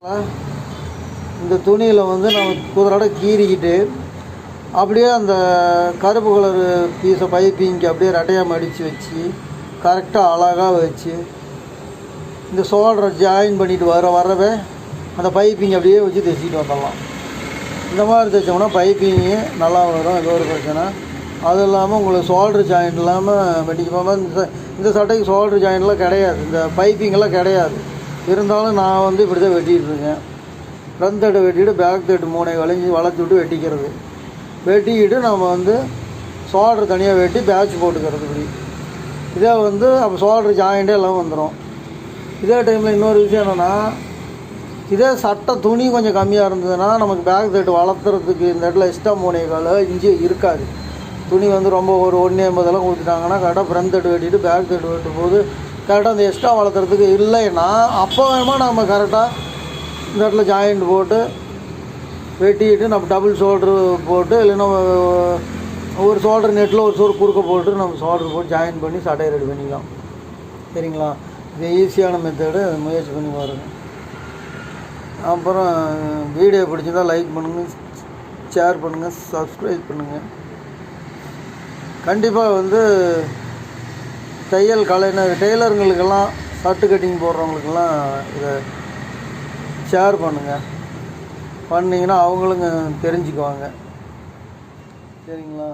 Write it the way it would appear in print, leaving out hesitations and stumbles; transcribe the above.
இந்த துணியில் வந்து நம்ம குதிரை கீறிக்கிட்டு அப்படியே அந்த கருப்பு கலரு பீஸை பைப்பிங்க்கு அப்படியே ரெட்டையாக மடித்து வச்சு கரெக்டாக அழகாக வச்சு இந்த ஷோல்டரை ஜாயின் பண்ணிட்டு வரவே அந்த பைப்பிங் அப்படியே வச்சு தைச்சிட்டு வந்துடலாம். இந்த மாதிரி தைச்சோம்னா பைப்பிங்கு நல்லா வரும். ஏதோ ஒரு பிரச்சனை அது இல்லாமல் உங்களுக்கு ஷோல்டர் ஜாயிண்ட் இல்லாமல் வெட்டிக்கும்போது இந்த சட்டைக்கு ஷோல்டர் ஜாயிண்ட்லாம் கிடையாது, இந்த பைப்பிங்கெல்லாம் கிடையாது. இருந்தாலும் நான் வந்து இப்படி தான் வெட்டிகிட்ருக்கேன். ஃப்ரண்ட் தட்டை வெட்டிட்டு பேக் தட்டு மூணை வளைச்சி விட்டு வெட்டிக்கிறது. வெட்டிக்கிட்டு நம்ம வந்து ஷோல்டர் தனியாக வெட்டி பேட்ச் போட்டுக்கிறது. இப்படி இதே வந்து அப்போ ஷோல்டர் ஜாயிண்ட்டே எல்லாம் வந்துடும். இதே டைமில் இன்னொரு விஷயம் என்னென்னா, இதே சட்டை துணி கொஞ்சம் கம்மியாக இருந்ததுன்னா நமக்கு பேக் தட்டு வளர்த்துறதுக்கு இந்த இடத்துல எக்ஸ்ட்ரா மூணைக்கால் இஞ்சி இருக்காது. துணி வந்து ரொம்ப ஒரு 1.80 கொடுத்துட்டாங்கன்னா கரெக்டாக ஃப்ரண்ட் தட்டு வெட்டிட்டு பேக் தட்டு வெட்டும் போது கரெக்டாக அந்த எக்ஸ்ட்ரா வளர்த்துறதுக்கு இல்லைன்னா அப்போ வேணுமா நம்ம கரெக்டாக இந்த இடத்துல ஜாயிண்ட் போட்டு வெட்டிக்கிட்டு நம்ம டபுள் ஷோல்ட்ரு போட்டு இல்லைன்னா ஒரு ஷோல்டர் நெட்டில் ஒரு ஷோல்டர் குறுக்க போட்டு நம்ம ஷோல்டர் போட்டு ஜாயின் பண்ணி சட்டையை ரெடி பண்ணிக்கலாம். சரிங்களா? இது ஈஸியான மெத்தடு, அதை முயற்சி பண்ணி பாருங்கள். அப்புறம் வீடியோ பிடிச்சிருந்தால் லைக் பண்ணுங்கள், ஷேர் பண்ணுங்கள், சப்ஸ்கிரைப் பண்ணுங்கள். கண்டிப்பாக வந்து தையல் கலைஞர் டெய்லருங்களுக்கெல்லாம் ஷர்ட்டு கட்டிங் போடுறவங்களுக்கெல்லாம் இதை ஷேர் பண்ணுங்கள். பண்ணிங்கன்னா அவங்களுங்க தெரிஞ்சுக்குவாங்க. சரிங்களா?